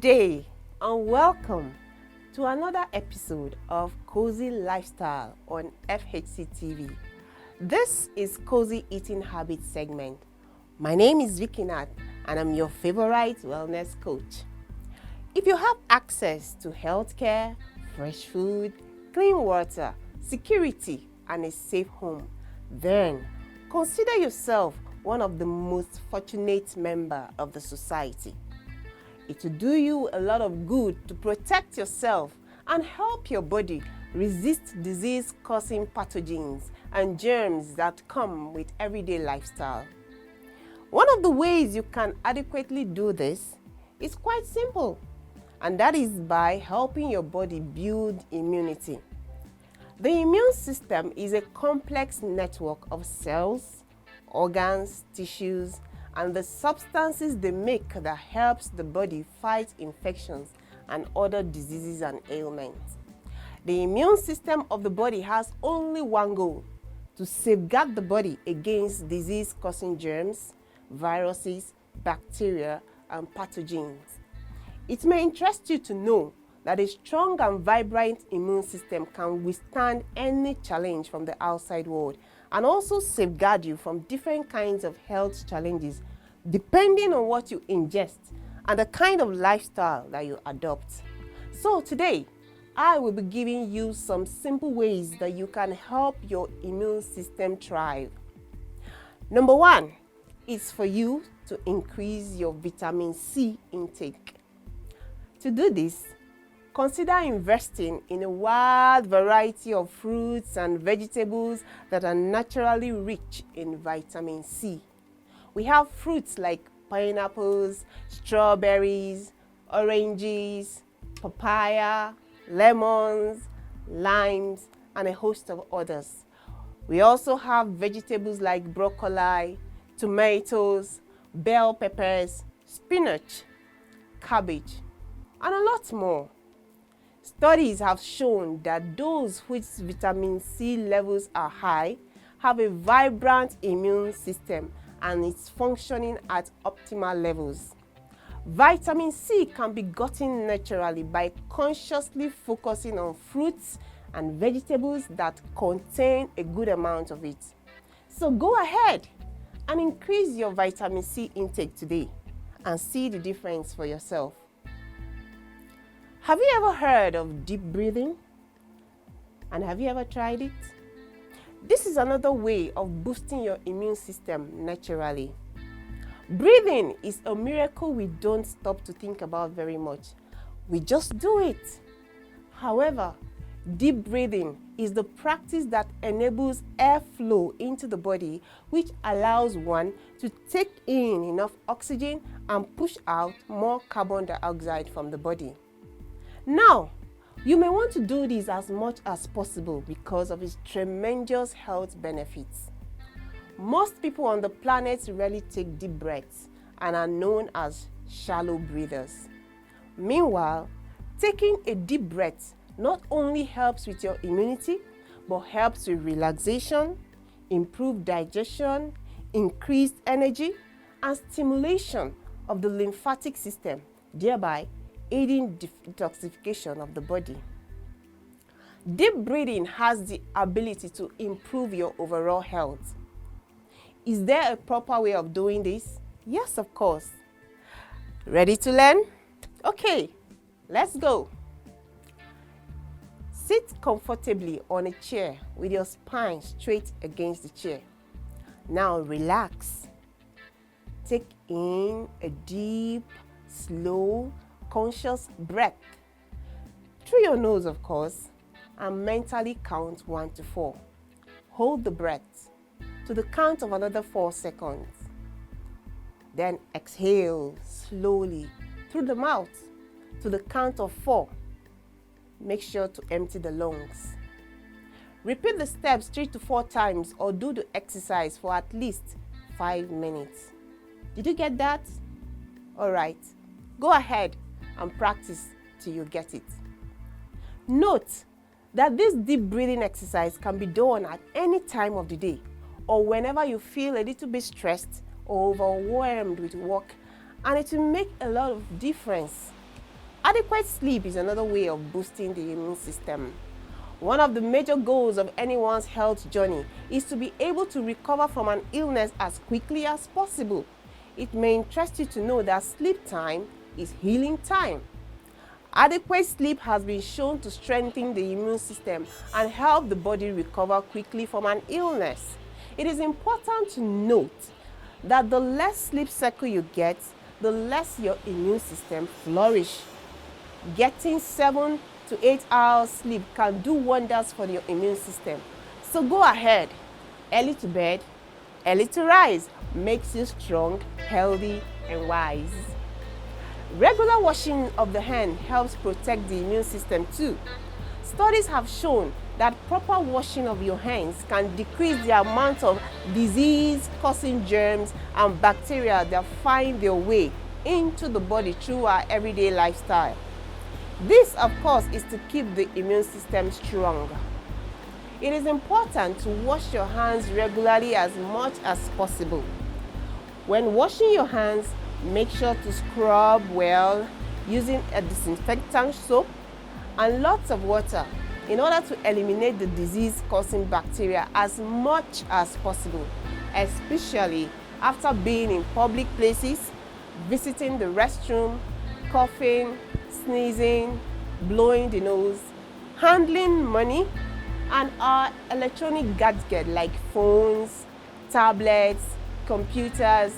day and welcome to another episode of Cozy Lifestyle on FHC TV. This is Cozy Eating Habits segment. My name is Vicky Nat and I'm your favorite wellness coach. If you have access to healthcare, fresh food, clean water, security, and a safe home, then consider yourself one of the most fortunate members of the society. It will do you a lot of good to protect yourself and help your body resist disease-causing pathogens and germs that come with everyday lifestyle. One of the ways you can adequately do this is quite simple, and that is by helping your body build immunity. The immune system is a complex network of cells, organs, tissues, and the substances they make that helps the body fight infections and other diseases and ailments. The immune system of the body has only one goal: to safeguard the body against disease-causing germs, viruses, bacteria, and pathogens. It may interest you to know that a strong and vibrant immune system can withstand any challenge from the outside world and also safeguard you from different kinds of health challenges depending on what you ingest and the kind of lifestyle that you adopt. So today, I will be giving you some simple ways that you can help your immune system thrive. Number one is for you to increase your vitamin C intake. To do this, consider investing in a wide variety of fruits and vegetables that are naturally rich in vitamin C. We have fruits like pineapples, strawberries, oranges, papaya, lemons, limes, and a host of others. We also have vegetables like broccoli, tomatoes, bell peppers, spinach, cabbage, and a lot more. Studies have shown that those whose vitamin C levels are high have a vibrant immune system and it's functioning at optimal levels. Vitamin C can be gotten naturally by consciously focusing on fruits and vegetables that contain a good amount of it. So go ahead and increase your vitamin C intake today and see the difference for yourself. Have you ever heard of deep breathing? And have you ever tried it? This is another way of boosting your immune system naturally. Breathing is a miracle we don't stop to think about very much. We just do it. However, deep breathing is the practice that enables airflow into the body, which allows one to take in enough oxygen and push out more carbon dioxide from the body. Now, you may want to do this as much as possible because of its tremendous health benefits. Most people on the planet rarely take deep breaths and are known as shallow breathers. Meanwhile, taking a deep breath not only helps with your immunity, but helps with relaxation, improved digestion, increased energy, and stimulation of the lymphatic system, thereby aiding detoxification of the body. Deep breathing has the ability to improve your overall health. Is there a proper way of doing this? Yes, of course. Ready to learn? Okay, let's go. Sit comfortably on a chair with your spine straight against the chair. Now relax. Take in a deep, slow, conscious breath through your nose, of course, and mentally count 1 to 4. Hold the breath to the count of another 4 seconds. Then exhale slowly through the mouth to the count of 4. Make sure to empty the lungs. Repeat the steps 3 to 4 times or do the exercise for at least 5 minutes. Did you get that? Alright, go ahead and practice till you get it. Note that this deep breathing exercise can be done at any time of the day or whenever you feel a little bit stressed or overwhelmed with work, and it will make a lot of difference. Adequate sleep is another way of boosting the immune system. One of the major goals of anyone's health journey is to be able to recover from an illness as quickly as possible. It may interest you to know that sleep time is healing time. Adequate sleep has been shown to strengthen the immune system and help the body recover quickly from an illness. It is important to note that the less sleep cycle you get, the less your immune system flourish. Getting 7 to 8 hours sleep can do wonders for your immune system. So go ahead. Early to bed, early to rise makes you strong, healthy, and wise. Regular washing of the hand helps protect the immune system too. Studies have shown that proper washing of your hands can decrease the amount of disease-causing germs and bacteria that find their way into the body through our everyday lifestyle. This, of course, is to keep the immune system strong. It is important to wash your hands regularly as much as possible. When washing your hands, make sure to scrub well using a disinfectant soap and lots of water in order to eliminate the disease-causing bacteria as much as possible, especially after being in public places, visiting the restroom, coughing, sneezing, blowing the nose, handling money, and our electronic gadgets like phones, tablets, computers.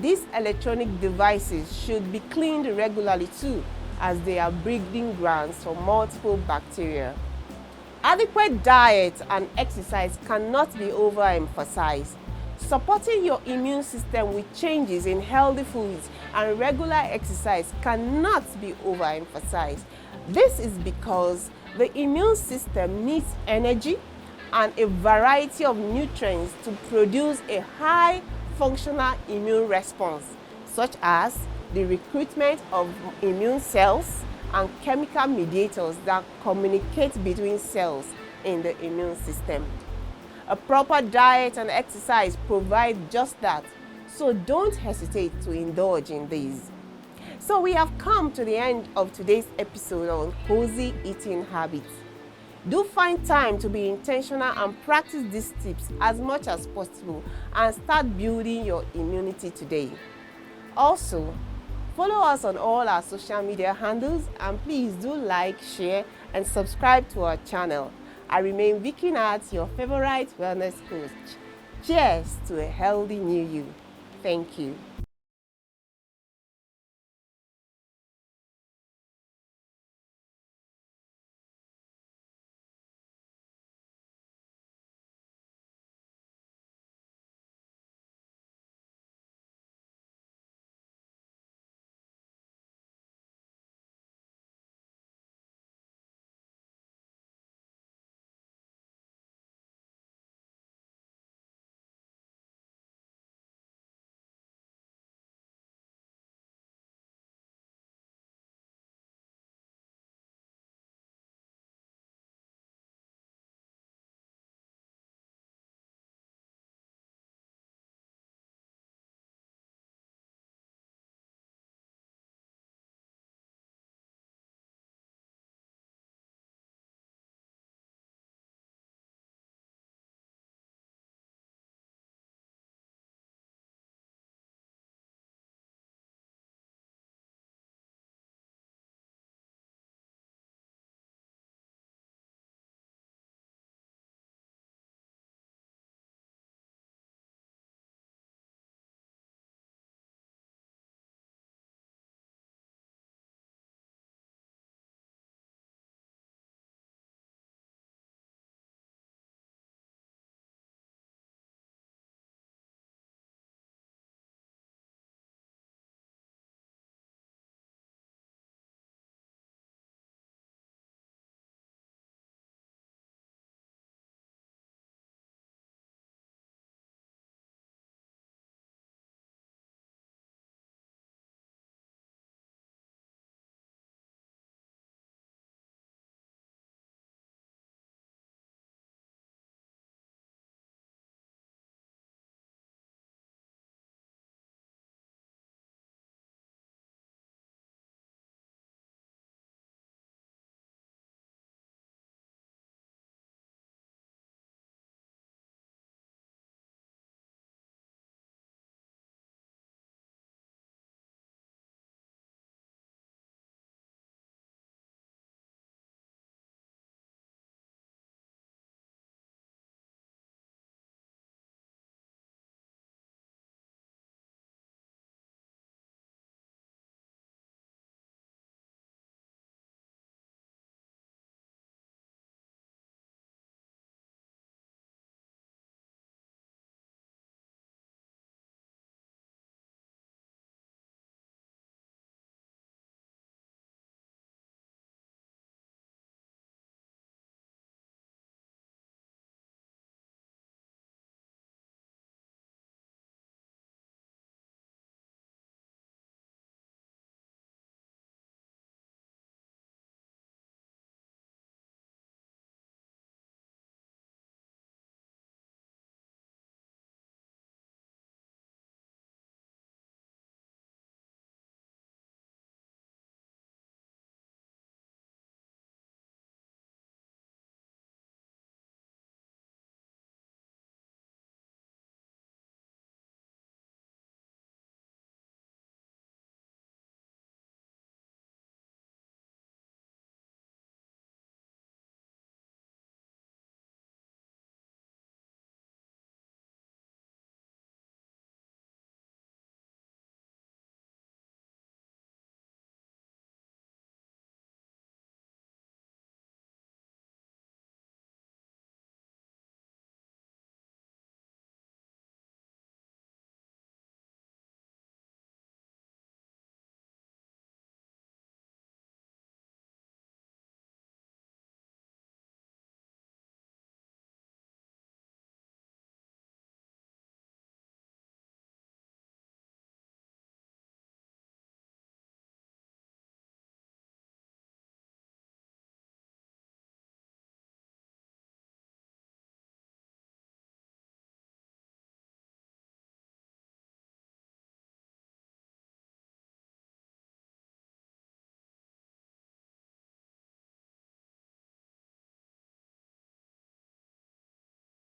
These electronic devices should be cleaned regularly too, as they are breeding grounds for multiple bacteria. Adequate diet and exercise cannot be overemphasized. Supporting your immune system with changes in healthy foods and regular exercise cannot be overemphasized. This is because the immune system needs energy and a variety of nutrients to produce a high functional immune response, such as the recruitment of immune cells and chemical mediators that communicate between cells in the immune system. A proper diet and exercise provide just that, so don't hesitate to indulge in these. So we have come to the end of today's episode on cozy eating habits. Do find time to be intentional and practice these tips as much as possible and start building your immunity today. Also, follow us on all our social media handles and please do like, share, and subscribe to our channel. I remain Vicky Nat, your favorite wellness coach. Cheers to a healthy new you. Thank you.